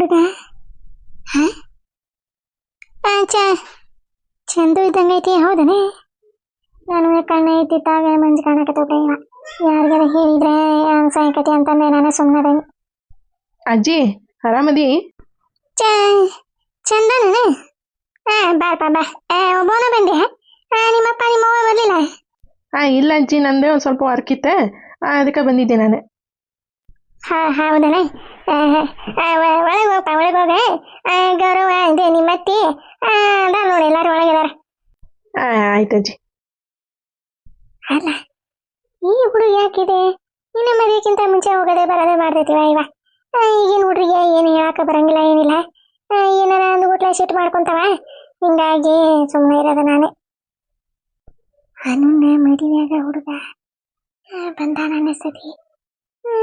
ಹುಡುಗ? ಚಂದು ಇದ್ದಂಗೈತಿ, ಹೌದನೇ? ನಾನು ಕಣ್ಣ ಇದ್ದಿದ್ದಾಗ ಮಂಜು ಕಾಣಕತ್ತೋಗ. ಯಾರಿಗಾರ ಹೇಳಿದ್ರೆ ಸಾಯಕತಿ ಅಂತಂದೆ ನಾನು ಸುಮ್ಮನೆ. ಅಜ್ಜಿ ಆರಾಮದಿ? ಚಂದನ ಬಾರಪ್ಪ ಬಾ. ಒಬ್ಬನ ಬಂದೆ. ನಿಮ್ಮಪ್ಪ ನಿಮ್ಮವ್ವ ಬರ್ಲಿಲ್ಲ? ಇಲ್ಲ ಅಜ್ಜಿ, ನಂದೇ ಒಂದು ಸ್ವಲ್ಪ ವರ್ಕ್ ಇತ್ತೆ, ಅದಕ್ಕೆ ಬಂದಿದ್ದೆ ನಾನು. ಹೌದನ? ಒಳಗೆ ಹೋಗಪ್ಪ, ಒಳಗೆ ಹೋಗ. ಗೌರವ ಇದೆ ನಿಮ್ಮತ್ತಿ ಅದ ನೋಡಿ, ಎಲ್ಲಾರು ಒಳಗಿದಾರ. ಆಯ್ತು ಅಜ್ಜಿ. ಅಲ್ಲ, ಈ ಹುಡುಗ ಯಾಕಿದೆ? ಇನ್ನ ಮದುವೆಗಿಂತ ಮುಂಚೆ ಹೋಗೋದೇ ಬರೋದೇ ಮಾಡ್ತೈತಿವ ಇವ. ಈಗಿನ ಹುಡುಗಿಗೆ ಏನು ಹೇಳಕ ಬರಂಗಿಲ್ಲ, ಏನಿಲ್ಲ. ಏನಾರ ಒಂದು ಗುಟ್ಲ ಸಿಟ್ಟು ಮಾಡ್ಕೊಂತಾವ. ಹಿಂಗಾಗಿ ಸುಮ್ಮನೆ ಇರೋದ ನಾನೇ. ಅನುನ್ನ ಮದುವೆಯಾಗ ಹುಡುಗ ಬಂದಾನ ಅನ್ನಿಸ್ತತಿ.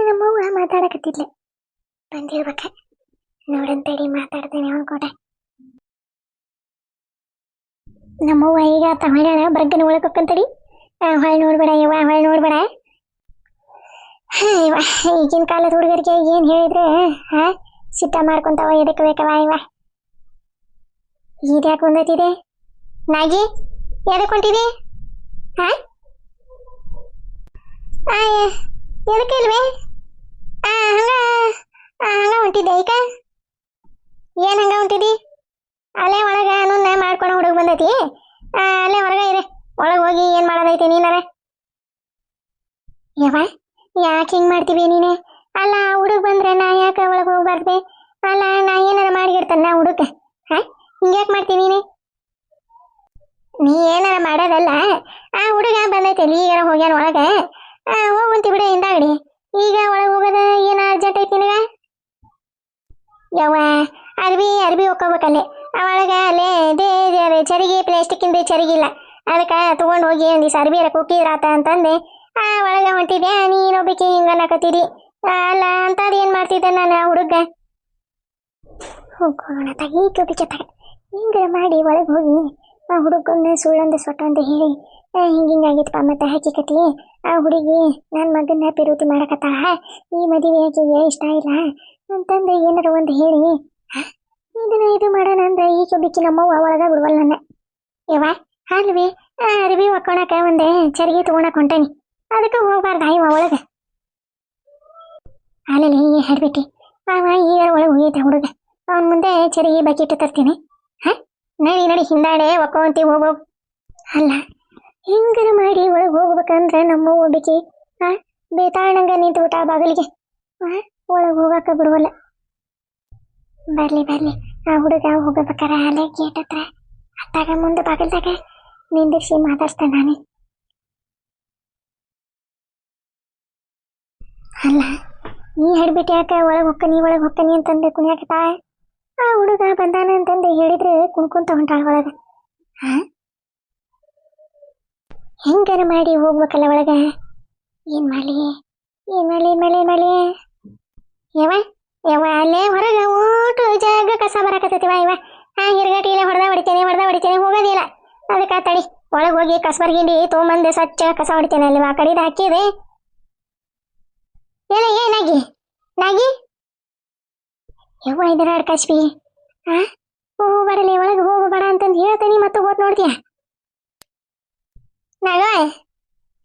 ನಮ್ಮವ್ವ ಮಾತಾಡಕತ್ತಿದ್ಲೆ, ಬಂದಿರ್ಬೇಕ. ನೋಡಂತೇಳಿ ಮಾತಾಡ್ತೇನೆ ಅವನ ಕೂಡ. ನಮ್ಮವ್ವ ಈಗ ತಮಿಳಾಳ ಬರ್ಗನ ಒಳಗೆ ಹೋಗ್ಕಂತಡಿ. ಹೊಳ್ ನೋಡ್ಬೇಡ ಯವ್ವ, ಹೊಳ್ ನೋಡ್ಬೇಡ. ಇವ ಈಗಿನ ಕಾಲದ ಹುಡುಗರಿಗೆ ಏನ್ ಹೇಳಿದ್ರೆ ಸಿಟ್ಟ ಮಾಡ್ಕೊಂತಾವ, ಎದಕ್ಕೆ ಬೇಕವ ಇವ. ಇದ್ಯಾಕೆ ಬಂದೈತಿದೆ? ನಾಗಿ ಎದಕ್ಕೆ ಹೊಂಟಿದೆ? ಎದಕ್ಕೆ ಇಲ್ವೇ? ಹಂಗ ಹೊಂಟಿದ್ದೆ ಈಗ? ಏನ್ ಹಂಗ ಹೊಂಟಿದಿ? ಅಲ್ಲೇ ಒಳಗ ಅನುನ್ನ ಮಾಡ್ಕೊಂಡು ಹುಡುಗ ಬಂದೈತಿ. ಅಲ್ಲೇ ಹೊರಗ ಇರೆ, ಒಳಗೆ ಹೋಗಿ ಏನ್ ಮಾಡೋದೈತಿ ನೀನಾರ? ಯವ್ವ ಯಾಕೆ ಹಿಂಗ್ ಮಾಡ್ತೀವಿ ನೀನೆ? ಅಲ್ಲ, ಹುಡುಗ ಬಂದ್ರೆ ನಾ ಯಾಕೆ ಒಳಗೆ ಹೋಗ್ಬಾರ್ದೆ? ಅಲ್ಲ, ನಾ ಏನಾರ ಮಾಡಿಗಿಡ್ತಾನ ನಾ ಹುಡುಗ? ಹಿಂಗ್ಯಾಕೆ ಮಾಡ್ತೀನಿ ನೀನೆ? ನೀ ಏನಾರ ಮಾಡೋದಲ್ಲ. ಆ ಹುಡುಗ ಬಂದೈತೆ, ಈಗಾರ ಹೋಗ್ಯಾನ ಒಳಗ. ಹೋಗುಂತಿ ಬಿಡ ಹಿಂದಾಗಡಿ. ಈಗ ಒಳಗೆ ಹೋಗೋದ ಏನ ಅರ್ಜೆಂಟ್ ಐತಿ ನಿನಗ? ಯವ್ವ ಅರ್ಬಿ ಹೋಗ್ಕೋಬೇಕಲ್ಲೇ ಒಳಗ. ಅಲ್ಲೇ ಇದೇ ಚರಿಗೆ, ಪ್ಲಾಸ್ಟಿಕ್ ಇಂದ ಚರಿಗಿಲ್ಲ, ಅದಕ್ಕೆ ತಗೊಂಡು ಹೋಗಿ ಒಂದ್ ದಿವಸ ಅರ್ಬಿ ಕುಕ್ಕಿದ್ರಾತ ಅಂತಂದೆ. ಒಳಗ ಹೊಂಟಿದ್ದೆ, ನೀನೊಬ್ಬಕಿ ಹಿಂಗನ್ನಕತ್ತೀರಿ. ಅಲ್ಲ ಅಂತದ್ ಏನ್ ಮಾಡ್ತಿದ್ದೆ ನಾನು ಆ ಹುಡುಗ? ಹೋಗೋಣ ತಗಿ ಚೊತಗ ಹಿಂಗ ಮಾಡಿ ಒಳಗೆ ಹೋಗಿ ಆ ಹುಡುಗನ್ನ ಸುಳ್ಳೊಂದು ಸೊಟ್ಟ ಅಂತ ಹೇಳಿ ಹಿಂಗಿಂಗಾಗಿತ್ತಪ್ಪ. ಮತ್ತೆ ಹಕ್ಕಿಕತಿ ಆ ಹುಡುಗಿ ನನ್ನ ಮಗನ್ನ ಪಿರುತಿ ಮಾಡಕತ್ತಾಳ, ಈ ಮದುವೆ ಆಕೆಗೆ ಇಷ್ಟ ಇಲ್ಲ ಅಂತಂದು ಏನಾರ ಒಂದು ಹೇಳಿ ಇದನ್ನ ಇದು ಮಾಡೋಣ ಅಂದ್ರೆ ಈ ಚೊಬ್ಬಿಕ್ಕಿ ನಮ್ಮವ್ವ ಒಳಗ ಬಿಡ್ವಲ್ಲ ನನ್ನ. ಯವ್ವ ಅಲ್ವೇ, ಅರ್ಬಿ ಒಕ್ಕೊಳಕ ಒಂದೇ ಚರಿಗೆ ತಗೊಳಕ್ ಹೊಂಟೇನಿ, ಅದಕ್ಕೆ ಹೋಗ್ಬಾರ್ದ ಇವ ಒಳಗ? ಅಲ್ಲಲ್ಲಿ ಹೇಳ್ಬಿಟ್ಟಿ ಅವ ಈಗ ಒಳಗೆ ಹೋಗೈತೆ ಹುಡುಗ. ಅವನ ಮುಂದೆ ಚರಿಗೆ ಬಕೆಟ್ ತರ್ತೀನಿ. ನಡಿ ಹಿಂದಾಡೆ ಒಕ್ಕೊಂತೀವಿ, ಹೋಗೋ. ಅಲ್ಲ, ಹಿಂಗರ ಮಾಡಿ ಒಳಗೆ ಹೋಗ್ಬೇಕಂದ್ರೆ ನಮ್ಮ ಒಬ್ಬಕಿ ಬೇತಾಳಂಗ ನಿಂತು ಆ ಬಾಗಿಲಿಗೆ ಒಳಗೆ ಹೋಗಾಕ ಬಿಡುವಲ್ಲ. ಬರ್ಲಿ ಆ ಹುಡುಗ ಹೋಗಬೇಕಾರ ಅಲ್ಲೇ ಗೇಟ್ ಹತ್ರ ಅತ್ತಾಗ ಮುಂದೆ ಬಾಗಿಲ್ದಾಗ ನಿಂದಿರ್ಸಿ ಮಾತಾಡ್ಸ್ತೇನೆ ನಾನೇ. ಅಲ್ಲ, ನೀ ಹೇಳ್ಬಿಟ್ಟು ಯಾಕೆ ಒಳಗೆ ಹೊಕ್ಕನಿ ಅಂತಂದೆ ಕುಣಿಯಾಕತ್ತ? ಆ ಹುಡುಗ ಬಂದಾನ ಅಂತಂದು ಹೇಳಿದ್ರೆ ಕುಣ್ಕೊಂತ ಹೊಂಟಾಳ ಒಳಗ. ಹೆಂಗಾರ ಮಾಡಿ ಹೋಗ್ಬೇಕಲ್ಲ ಒಳಗ. ಏನ್ ಮಾಡ್ಲಿ? ಯವ್ವ ಅಲ್ಲೇ ಹೊರಗ ಓಟು ಜಾಗ ಕಸ ಬರಾಕತ್ತೈತಿವ ಇವ. ಹಿರ್ಗಟಿ ಇಲ್ಲ, ಹೊಡೆದ ಹೊಡಿತೇನೆ ಹೋಗೋದಿಲ್ಲ. ಅದಕ್ಕೆ ತಡಿ, ಒಳಗೆ ಹೋಗಿ ಕಸಬರ್ಗಿಂಡಿ ತೊಗೊಂಬಂದೆ ಸ್ವಚ್ಛ ಕಸ ಹೊಡಿತೇನೆ. ಅಲ್ಲಿ ಆ ಕಡೆದು ಹಾಕಿದೆ. ನಾಗಿ ಯವ್ವ ಇದರ ಕಸ್ಬಿ ಹೋಗಬಾರಲಿ, ಒಳಗೆ ಹೋಗಬೇಡ ಅಂತಂದು ಹೇಳ್ತೇನೆ, ಮತ್ತೆ ಹೋದ್ ನೋಡ್ತೀಯ.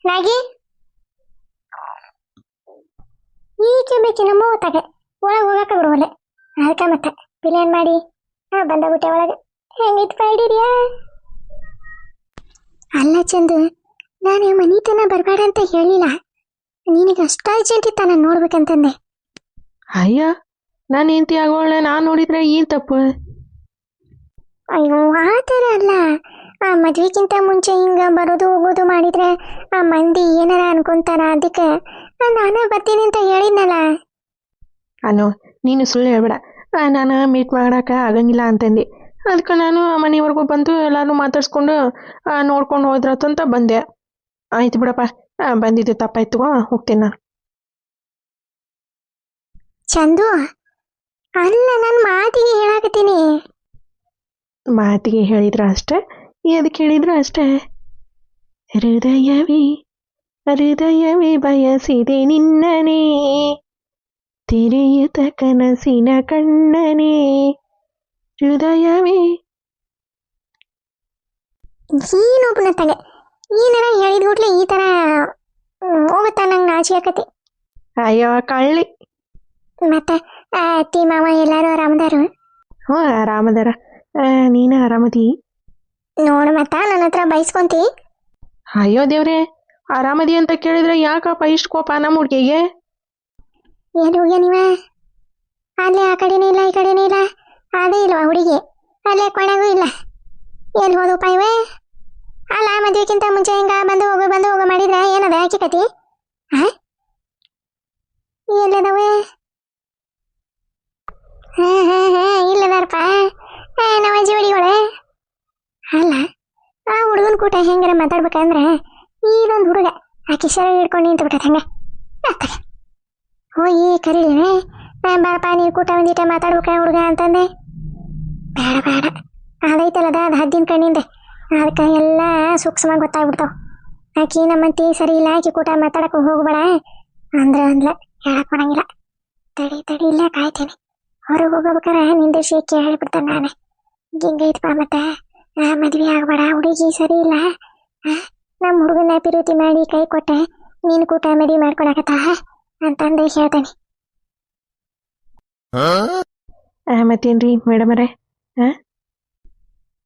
ನಾಗಿ ಈಕೆ ಬೇಕಿ ನಮ್ಮ ಹೊತ್ತಾಗ ಒಳಗೆ ಹೋಗಾಕ ಬಿಡುವಲ್ಲ. ಅದಕ್ಕೆ ಮತ್ತೆ ಪ್ಲೇನ್ ಮಾಡಿ ಬಂದಬಿಟ್ಟೆ ಒಳಗೆ. ಹೆಂಗಿತ್ತು ಪೈಡಿರಿಯಾ? ಅಲ್ಲ ಚಂದು, ನಾನು ಮನಿತನ ಬರಬೇಡ ಅಂತ ಹೇಳಿಲ್ಲ, ನಿನಗೆ ಅಷ್ಟ ಅರ್ಜೆಂಟ್ ಇತ್ತ ನಾನು ನೋಡ್ಬೇಕಂತಂದೆ. ಅಯ್ಯ, ನಾನು ಹೆಂಡತಿ ಆಗೋಳೆ, ನಾನು ನೋಡಿದ್ರೆ ಏನು ತಪ್ಪು? ಅಯ್ಯೋ ಆ ಥರ ಅಲ್ಲ, ಆ ಮದ್ವೆಗಿಂತ ಮುಂಚೆ ಹಿಂಗ ಬರೋದು ಹೋಗೋದು ಮಾಡಿದ್ರೆ ಆ ಮಂದಿ ಏನಾರ ಅನ್ಕೊಂತಾರ, ಅದಕ್ಕೆ ನಾನೇ ಬರ್ತೀನಿ ಅಂತ ಹೇಳಿದ್ನಲ್ಲ. ಅನು, ನೀನು ಸುಳ್ಳು ಹೇಳ್ಬೇಡ. ನಾನು ಮೀಟ್ ಮಾಡಕ್ಕೆ ಆಗಂಗಿಲ್ಲ ಅಂತಂದು, ಅದಕ್ಕೆ ನಾನು ಮನೆವರೆಗೂ ಬಂದು ಎಲ್ಲರೂ ಮಾತಾಡ್ಸ್ಕೊಂಡು ನೋಡ್ಕೊಂಡು ಹೋದ್ರತ್ತಂತ ಬಂದೆ. ಆಯ್ತು ಬಿಡಪ್ಪ, ಬಂದಿದ್ದು ತಪ್ಪಾಯ್ತು, ಹೋಗ್ತೇನೆ ನಾನು. ಚಂದು, ಅಲ್ಲ ನನ್ನ ಮಾತಿಗೆ ಹೇಳಾಕತ್ತೀನಿ. ಮಾತಿಗೆ ಹೇಳಿದ್ರ ಅಷ್ಟೇ, ಅದಕ್ಕೆ ಹೇಳಿದ್ರ ಅಷ್ಟೇ. ಹೃದಯವೇ ಬಯಸಿದೆ ನಿನ್ನನೇ, ತೆರೆಯುತ್ತ ಕನಸಿನ ಕಣ್ಣನೇ ಹೃದಯವೇ. ಏನು ಪುನತ್ತಾಗ ಏನಾರ ಹೇಳಿದ ಕೂಡ್ಲೆ ಈ ಥರ ಹೋಗುತ್ತಾ ನಂಗೆ ನಾಚಿಕೆ ಆಕತಿ. ಅಯ್ಯೋ ಕಳ್ಳಿ. ಮತ್ತೆ ಅತ್ತಿ ಮಾವ ಎಲ್ಲರೂ ಆರಾಮದಾರು? ಹ್ಞೂ ಆರಾಮದಾರ. ನೀನು ಆರಾಮದಿ? ನೋಡು ಮತ್ತ ನನ್ನ ಹತ್ರ ಬೈಸ್ಕೊಂತಿ. ಅಯ್ಯೋ ದೇವ್ರೆ, ಆರಾಮದಿ ಅಂತ ಕೇಳಿದ್ರೆ ಯಾಕಪ್ಪ ಇಷ್ಟು ಕೋಪ ನಮ್ಮ ಹುಡುಗಿಗೆ? ಏನು ಹೋಗ್ಯ ನೀವ? ಅಲ್ಲೇ ಆ ಕಡೆನೇ ಇಲ್ಲ ಈ ಕಡೆನೇ ಇಲ್ಲ, ಅದೇ ಇಲ್ವಾ ಹುಡುಗಿ? ಅಲ್ಲೇ ಕೊನೆಗೂ ಇಲ್ಲ, ಎಲ್ಲಿ ಹೋದಪ್ಪ ಇವೆ? ಅಲ್ಲ ಮದುವೆಕ್ಕಿಂತ ಮುಂಚೆ ಹಿಂಗ ಬಂದು ಹೋಗೋ ಮಾಡಿದ್ರೆ ಏನದ ಆಕಿ ಕತಿ? ಎಲ್ಲದವೆ? ಇಲ್ಲದಾರಪ್ಪ ನಮ್ಮ ಅಜ್ಜಿ ಹುಡುಗಿಗಳೇ. ಅಲ್ಲ ಆ ಹುಡುಗನ ಕೂಟ ಹೆಂಗಾರ ಮಾತಾಡ್ಬೇಕಂದ್ರೆ ಇದೊಂದು ಹುಡುಗ ಆಕಿ ಶರ ಹಿಡ್ಕೊಂಡು ನಿಂತು ಬಿಟ್ಟದ ಹಂಗೆ ಹೋಗಿ ಕರೀಲಿವೆ. ಬಾರಪ್ಪ ನೀವು ಕೂಟ ಒಂದಿಟ ಮಾತಾಡ್ಬೇಕ ಹುಡುಗ ಅಂತಂದೆ. ಬೇಡ ಬೇಡ ಅದೈತಲ್ಲದ ಅದು ಹದ್ದಿನ ಕಣ್ಣಿಂದೆ, ಅದಕ್ಕೆ ಎಲ್ಲ ಸೂಕ್ಷ್ಮ ಗೊತ್ತಾಗ್ಬಿಡ್ತಾವ. ಆಕಿ ನಮ್ಮಂತಿ ಸರಿ ಇಲ್ಲ, ಆಕಿ ಕೂಟ ಮಾತಾಡಕ್ಕೆ ಹೋಗ್ಬೇಡ ಅಂದ್ಲ. ಹೇಳಕ್ ಬರಂಗಿಲ್ಲ. ತಡಿ ಇಲ್ಲ ಕಾಯ್ತೀನಿ. ಹೊರಗೆ ಹೋಗ್ಬೇಕಾರೆ ನಿಂದಿರ್ಸಿ ಕೇಳಿಬಿಡ್ತಾನೆ ನಾನೇ. ಹಿಂಗೈತಪ್ಪ ಮತ್ತೆ ಮದ್ವೆ ಆಗ್ಬೇಡ, ಹುಡುಗಿ ಸರಿ ಇಲ್ಲ, ನಮ್ಮ ಹುಡುಗನ ಪಿರುತಿ ಮಾಡಿ ಕೈ ಕೊಟ್ಟೆ, ನೀನು ಕೂಟ ಮದುವೆ ಮಾಡ್ಕೊಳಕತ್ತ ಅಂತಂದು ಹೇಳ್ತಾನೆ. ಮತ್ತೇನ್ರಿ ಮೇಡಮರೇ?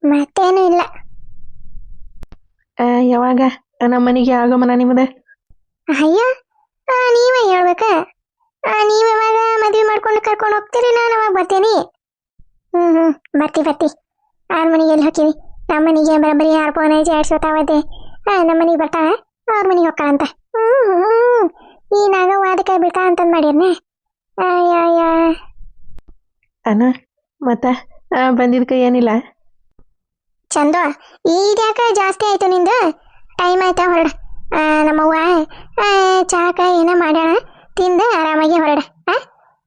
ಮತ್ತೇನು ಇಲ್ಲ. ಯಾವಾಗ ನಮ್ಮ ಮನೆಗೆ ಆಗಮನ ನಿಮ್ಮದ? ಅಯ್ಯ ನೀವೇ ಹೇಳ್ಬೇಕ. ನೀವು ಯಾವಾಗ ಮದ್ವೆ ಮಾಡ್ಕೊಂಡು ಕರ್ಕೊಂಡು ಹೋಗ್ತೀರಿ, ನಾನು ಅವಾಗ ಬರ್ತೀನಿ. ಬರ್ತಿ ಅವ್ರ ಮನೆಗೆ ಎಲ್ಲಿ ಹೋಗ್ತೀವಿ? ನಮ್ಮ ಮನೆಗೆ ಬರೋಬ್ಬರಿ 6 ಫೋನ್ 2 ಸೋತಾವತ್ತೆ. ನಮ್ಮ ಮನೆಗೆ ಬರ್ತಾಳ, ಅವ್ರ ಮನೆಗೆ ಹೋಗ್ತಾಳಂತ. ಈ ನಾಗವ್ವ ಅದಕ್ಕೆ ಬಿಡ್ತಾ ಅಂತಂದು ಮಾಡಿರ್ನೆ. ಅಣ್ಣ ಮತ್ತೆ ಬಂದಿದ್ಕ ಏನಿಲ್ಲ? ಚಂದು ಇದ್ಯಾಕೆ ಜಾಸ್ತಿ ಆಯ್ತು ನಿಂದು? ಟೈಮ್ ಆಯ್ತಾ, ಹೊರಡ. ನಮ್ಮವ್ವ ಚಾಕ ಏನೋ ಮಾಡ್ಯಾಳ, ತಿಂದು ಆರಾಮಾಗಿ ಹೊರಡ.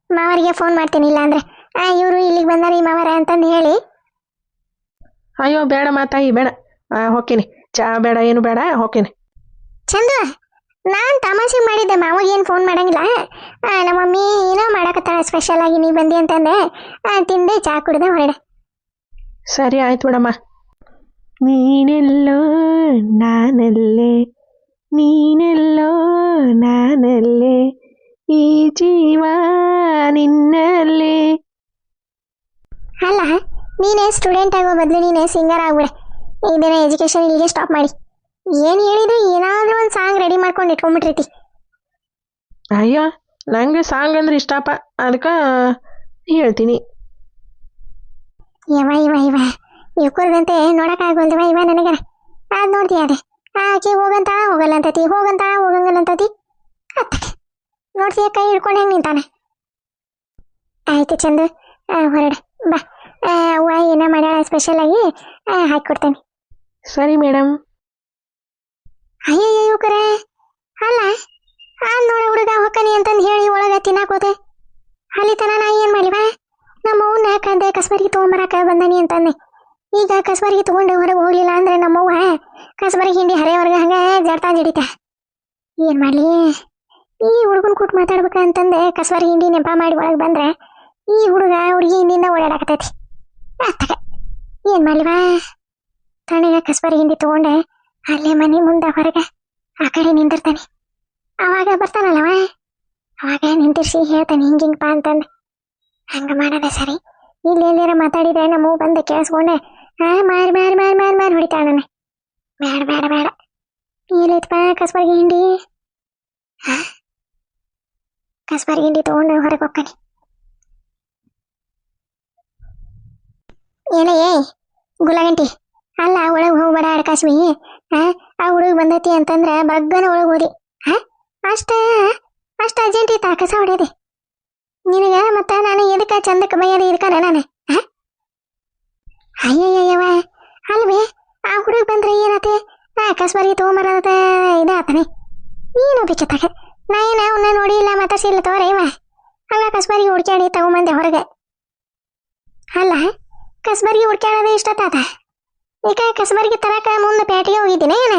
ಮಾವರಿಗೆ ಫೋನ್ ಮಾಡ್ತೀನಿ, ಇಲ್ಲ ಅಂದ್ರೆ ಇವರು ಇಲ್ಲಿಗೆ ಬಂದಾರ ಈ ಮಾವರ ಅಂತಂದು ಹೇಳಿ. ಅಯ್ಯೋ ಬೇಡ ಮಾತಾಯಿ, ಬೇಡ, ಹೋಗ್ತೀನಿ. ಚಾ ಬೇಡ, ಏನು ಬೇಡ, ಹೋಗ್ತೀನಿ. ಚಂದು ನಾನು ತಮಾಷೆ ಮಾಡಿದ್ದೆ, ಮಾವಾಗ ಏನು ಫೋನ್ ಮಾಡಂಗಿಲ್ಲ. ನಮ್ಮ ಮಮ್ಮಿ ಏನೋ ಮಾಡಕತ್ತಾಳ ಸ್ಪೆಷಲ್ ಆಗಿ, ನೀ ಬಂದಿ ಅಂತಂದೆ. ತಿಂದೆ ಚಾ ಕುಡ್ದೆ ಹೊರಡೆ. ಸರಿ ಆಯ್ತು ಬಿಡಮ್ಮ. ನೀನೆಲ್ಲೋ ನಾನಲ್ಲೇ, ನೀನೆಲ್ಲೋ ನಾನಲ್ಲೇ, ಈ ಜೀವ ನಿನ್ನಲ್ಲೇ. ಅಲ್ಲ ನೀನೇ ಸ್ಟೂಡೆಂಟ್ ಆಗೋ ಬದಲು ನೀನೇ ಸಿಂಗರ್ ಆಗ್ಬಿಡೆ. ಇದನ್ನ ಎಜುಕೇಶನ್ ಇಲ್ಲಿಗೆ ಸ್ಟಾಪ್ ಮಾಡಿ. ಏನು ಹೇಳಿದ್ರು ಏನಾದರೂ ಒಂದು ಸಾಂಗ್ ರೆಡಿ ಮಾಡ್ಕೊಂಡು ಇಟ್ಕೊಂಡ್ಬಿಟ್ರೈತಿ. ಅಯ್ಯೋ ನಂಗೆ ಸಾಂಗ್ ಅಂದ್ರೆ ಇಷ್ಟಪ್ಪ, ಅದಕ್ಕೆ ಹೇಳ್ತೀನಿ. ಇವ ಇವ್ಕರ್ದಂತೆ ನೋಡೋಕ್ಕಾಗಲ್ದವ ಇವ ನನಗರ. ಅದು ನೋಡ್ತೀಯ ಅದೇ ಆಕೆ ಹೋಗಂತಾಳ ಹೋಗಲ್ಲ ಅಂತತಿ, ಹೋಗಂತಾಳ ಹೋಗಂಗಲ್ಲ ಅಂತತಿ. ಅತ್ತಕ್ಕೆ ನೋಡ್ತೀಯ ಕೈ ಹಿಡ್ಕೊಂಡು ಹೆಂಗೆ ನಿಂತಾನೆ. ಆಯ್ತು ಚಂದು, ಹೊರಡ ಬಾ. ಅವ್ವ ಏನೋ ಮಾಡ್ಯಾಳ ಸ್ಪೆಷಲ್ ಆಗಿ, ಹಾಕಿಕೊಡ್ತೇನೆ. ಸರಿ ಮೇಡಮ್. ಅಯ್ಯಯ್ಯ ಇವ್ಕರೆ, ಅಲ್ಲ ನೋಡ ಹುಡುಗ ಹೊಕ್ಕನಿ ಅಂತಂದು ಹೇಳಿ ಒಳಗೆ ತಿನ್ನಾಕೋತೆ. ಅಲ್ಲಿ ತನ ನಾ ಏನು ಮಾಡಿವ? ನಮ್ಮ ಅವ್ವನ್ನ ಕಂದೆ ಕಸ್ಬರಿಗೆ ತೊಗೊಂಬರಕ್ಕೆ ಬಂದನಿ ಅಂತಂದೆ. ಈಗ ಕಸ್ಬರಿಗೆ ತೊಗೊಂಡು ಹೊರಗೆ ಹೋಗ್ಲಿಲ್ಲ ಅಂದ್ರೆ ನಮ್ಮವ್ವ ಕಸ್ಬರಿಗೆ ಹಿಂಡಿ ಹರೆಯವ್ರಿಗೆ ಹಂಗೆ ಜಡ್ತಾಂದು ಹಿಡಿತ. ಏನು ಮಾಡಲಿ? ಈ ಹುಡುಗನ ಕೂಟ್ ಮಾತಾಡ್ಬೇಕಂತಂದೆ ಕಸ್ಬರಿಗೆ ಹಿಂಡಿ ನೆಪ ಮಾಡಿ ಒಳಗೆ ಬಂದ್ರೆ ಈ ಹುಡುಗಿ ಹಿಂದಿಂದ ಓಡಾಡಕತ್ತೈತಿ. ಅತ್ತಗೆ ಏನು ಮಾಡಲಿವಾ? ತಣ್ಣಗೆ ಕಸ್ಬರಿಗೆ ಹಿಂಡಿ ತೊಗೊಂಡೆ ಅಲ್ಲೇ ಮನೆ ಮುಂದೆ ಹೊರಗೆ ಆ ಕಡೆ ನಿಂದಿರ್ತಾನೆ. ಅವಾಗ ಬರ್ತಾನಲ್ಲವ, ಅವಾಗ ನಿಂತಿರ್ಸಿ ಹೇಳ್ತಾನೆ ಹಿಂಗಿಂಗಪ್ಪ ಅಂತಂದು. ಹಂಗೆ ಮಾಡೋದ ಸರಿ. ಇಲ್ಲಿ ಎಲ್ಲಾರ ಮಾತಾಡಿದ್ರೆ ನಮ್ಮವು ಬಂದು ಕೇಳಿಸ್ಕೊಂಡೆ ಮಾರಿ ಹೊಡಿತಾಳ ನನ್ನ. ಬೇಡ ಎಲ್ಲೈತಪ್ಪ ಕಸ್ಬರ್ಗಿ ಹಿಂಡಿ? ಕಸ್ಬರ್ಗಿ ಹಿಂಡಿ ತೊಗೊಂಡು ಹೊರಗೆ ಹೋಗ್ತಾನೆ. ಏನೇ ಗುಲಗಂಟಿ, ಅಲ್ಲ ಒಳಗೆ ಹೋಗ್ಬೇಡ ಅಡ್ಕಾಶ್ಮಿ. ಆ ಹುಡುಗ ಬಂದೈತಿ ಅಂತಂದ್ರೆ ಬಗ್ಗನ ಒಳಗೆ ಹೋದಿ. ಅಷ್ಟ ಅರ್ಜೆಂಟ್ ಇತ್ತ ಕಸ ಹೊಡೆಯದೆ ನಿನಗೆ? ಮತ್ತೆ ನಾನು ಎದಕ್ಕೆ ಚಂದಕ್ಕೆ ಬೈಯದೆ ಇದಕ್ಕಾನೆ ನಾನು? ಅಯ್ಯಯ್ಯವ ಅಲ್ವೇ, ಆ ಹುಡುಗ ಬಂದ್ರೆ ಏನತ್ತೆ? ಕಸ್ಬರ್ಗಿ ತೊಗೊಂಬರದ ಇದಾತನೆ. ನೀನು ಬಿಚ್ಚತ್ತಾಗ ನಾ ಏನು ಅವನ್ನ ನೋಡಿ ಇಲ್ಲ ಮಾತಾಡ್ಸಿಲ್ಲ ತೋರ ಇವ. ಹಂಗ ಕಸ್ಬರ್ಗಿ ಹುಡ್ಕ್ಯಾಡಿ ತಗೊಂಬಂದೆ ಹೊರಗೆ. ಅಲ್ಲ ಕಸ್ಬರ್ಗಿ ಹುಡ್ಕ್ಯಾಡೋದು ಇಷ್ಟತ್ತಾತ. ಈಗ ಕಸ್ಬರ್ಗಿ ತರಕ ಮುಂದೆ ಪೇಟೆಗೆ ಹೋಗಿದ್ದೀನಿ ಏನ?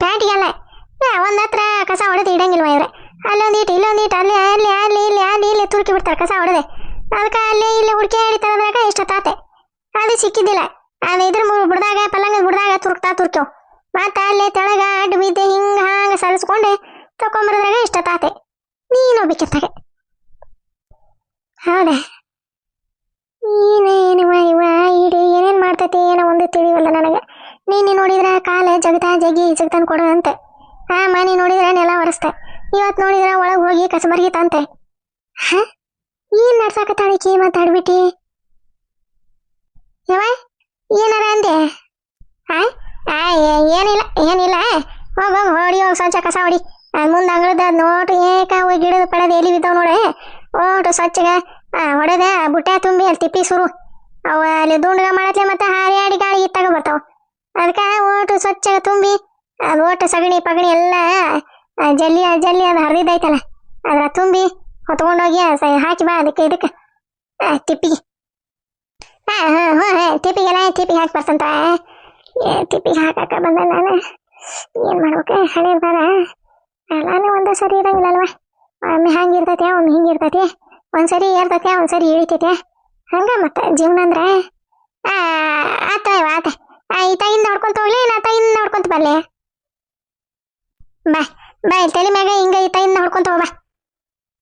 ಪ್ಯಾಟಿಗಲ್ಲ ಒಂದ್ ಹತ್ರ ಕಸ ಹೊಡೆದು ಇಡಂಗಿಲ್ವ ಇವ್ರೆ ಅಲ್ಲೊಂದಿಟ್ಟು ಇಲ್ಲೊಂದಿಟ್ಟು ಅಲ್ಲಿ ಅಲ್ಲಿ ಅಲ್ಲಿ ಇಲ್ಲಿ ಅಲ್ಲಿ ಇಲ್ಲಿ ತುರುಕಿ ಬಿಡ್ತಾರೆ ಕಸ ಹೊಡೆದೆ ಅದಕ್ಕೆ ಅಲ್ಲೇ ಇಲ್ಲಿ ಹುಡುಕಿ ಹಿಡಿತಾರದ್ರಾಗ ಇಷ್ಟೊತ್ತಾತೆ ಅದು ಸಿಕ್ಕಿದ್ದಿಲ್ಲ ಅದು ಇದ್ರ ಬಿಡ್ದಾಗ ಪಲ್ಲಂಗದ ಬಿಡ್ದಾಗ ತುರ್ಕ್ಯವ್ ಮತ್ತೆ ಅಲ್ಲೇ ತೆಳಗ ಅಡ್ಡು ಬಿದ್ದೆ ಹಿಂಗ ಹಾಂಗ ಸರಿಸ್ಕೊಂಡೆ ತಕೊಂಬರದ್ರಾಗ ಇಷ್ಟೊತ್ತಾತೆ ನೀನು ಬೇಕಿತ್ತಾಗೆ ಹೌದಾ ಏನೇನು ಇವ ಇಡೀ ಏನೇನು ಮಾಡ್ತೈತಿ ಏನೋ ಒಂದು ತಿಳಿವಲ್ಲ ನನಗೆ ನೀನು ನೋಡಿದ್ರೆ ಕಾಲ ಜಗತ ಜಗಿ ಜಗತನ್ ಕೊಡೋದಂತೆ ಆ ಮನೆ ನೋಡಿದ್ರೆ ನೆಲ ಒರೆಸ್ತೆ ಇವತ್ತು ನೋಡಿದ್ರೆ ಒಳಗೆ ಹೋಗಿ ಕಸಬರ್ಗಿತಂತೆ ಹ ಏನ್ ನಡ್ಸಾಕತ್ತಾಳಿಕಿ ಮಾತಾಡ್ಬಿಟ್ಟಿ ಯವ ಏನಾರ ಅಂದೆ ಏನಿಲ್ಲ ಏನಿಲ್ಲ ಹೋಗಿ ಹೊಡಿ ಹೋಗಿ ಸ್ವಚ್ಛ ಕಸ ಹೊಡಿ ಮುಂದೆ ಅಂಗಳದ ನೋಟು ಏಕ ಹೋಗಿ ಗಿಡದ ಪಡದ ಎಲಿ ಬಿದ್ದಾವ ನೋಡೆ ಓಟು ಸ್ವಚ್ಛಗ ಹೊಡೆದೆ ಬುಟ್ಟೆ ತುಂಬಿ ಅಲ್ಲಿ ತಿಪ್ಪಿ ಸುರು ಅವ ಅಲ್ಲಿ ದುಂಡ್ಗ ಮಾಡತ್ಲೆ ಮತ್ತೆ ಹಾರಿ ಆಡಿ ಗಾಳಿ ಇತ್ತಾಗ ಬರ್ತಾವ ಅದಕ್ಕೆ ಓಟು ಸ್ವಚ್ಛಗ ತುಂಬಿ ಅದು ಓಟು ಸಗಣಿ ಪಗಣಿ ಎಲ್ಲ ಜಲ್ಲಿ ಜಲ್ಲಿ ಅದು ಹರಿದೈತಲ್ಲ ಅದ್ರ ತುಂಬಿ ಹೊತ್ಕೊಂಡೋಗಿ ಹಾಕಿ ಬಾ ಅದಕ್ಕೆ ಇದಕ್ಕೆ ತಿಪ್ಪಿಗೆ ತಿಪ್ಪಿಗೆಲ್ಲ ತಿಪ್ಪಿಗೆ ಹಾಕಿ ಬರ್ತಂತ ತಿಪ್ಪಿಗೆ ಹಾಕಾಕ ಬಂದ ನಾನು ಏನ್ ಮಾಡ್ಬೇಕು ಹಣೆ ಬಾರ ಎಲ್ಲಾನು ಒಂದೇ ಸರಿ ಇರಂಗಿಲ್ಲಲ್ವ ಒಮ್ಮೆ ಹಂಗಿರ್ತೈತೆ ಒಮ್ಮೆ ಹಿಂಗಿರ್ತೈತಿ ಒಂದ್ಸರಿ ಏರ್ತೈತೆ ಒಂದ್ಸರಿ ಇಳಿತೈತೆ ಹಂಗ ಮತ್ತೆ ಜೀವನ ಅಂದ್ರೆ ಆತವ ಆತ ಈ ತಾಗಿಂದ ಹೊಡ್ಕೊಂತ ಹೋಗ್ಲಿ ನಾ ತಾಗಿಂದ ಹೊಡ್ಕೊಂತ ಬರ್ಲಿ ಬಾ ಬಾ ತಲೆ ಮ್ಯಾಗ ಹಿಂಗ ಈ ತಾಗಿಂದ ಹೊಡ್ಕೊಂತ ಹೋಗ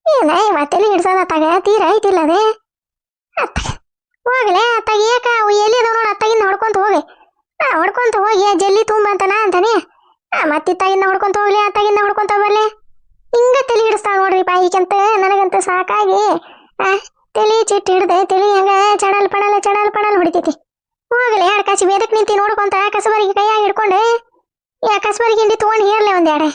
ಏನ ಇವ ತಲೆ ಹಿಡ್ಸೋದತ್ತಾಗ ತೀರ ಐತಿಲ್ಲ ಅದೇ ಅತ್ತ ಹೋಗ್ಲೆ ಅತ್ತಾಗ ಏಕ ಎಲ್ಲಿ ಅದಾವ ನೋಡು ಅತ್ತಾಗಿಂದ ಹೊಡ್ಕೊಂತ ಹೋಗಿ ಹೊಡ್ಕೊಂತ ಹೋಗಿ ಜಲ್ಲಿ ತುಂಬ ಅಂತಾನ ಅಂತಾನೆ ಮತ್ತಿತ್ತಾಗಿಂದ ಹೊಡ್ಕೊಂತ ಹೋಗ್ಲಿ ಅತ್ತಾಗಿಂದ ಹೊಡ್ಕೊಂತ ಬರ್ಲಿ ಹಿಂಗ ತಲೆ ಹಿಡಿಸ್ತಾವ ನೋಡ್ರಿ ಬಾಯಿಕಂತ ನನಗಂತ ಸಾಕಾಗಿ ತಲೆ ಚಿಟ್ಟು ಹಿಡ್ದೆ ತಲೆ ಹಂಗ ಚಡಲ್ ಪಡಲ್ ಹೊಡಿತೈತಿ ಹೋಗ್ಲಿ ಎರಡು ಕಾಸಿ ಬೇದಕ್ ನಿಂತಿ ನೋಡ್ಕೊಂತ ಕಸಬರಿಗೆ ಕೈಯಾಗಿ ಹಿಡ್ಕೊಂಡೆ ಕಸಬರಿಗೆ ಹಿಂಡಿ ತಗೊಂಡು ಹೇರ್ಲೆ ಒಂದೆರಡೆ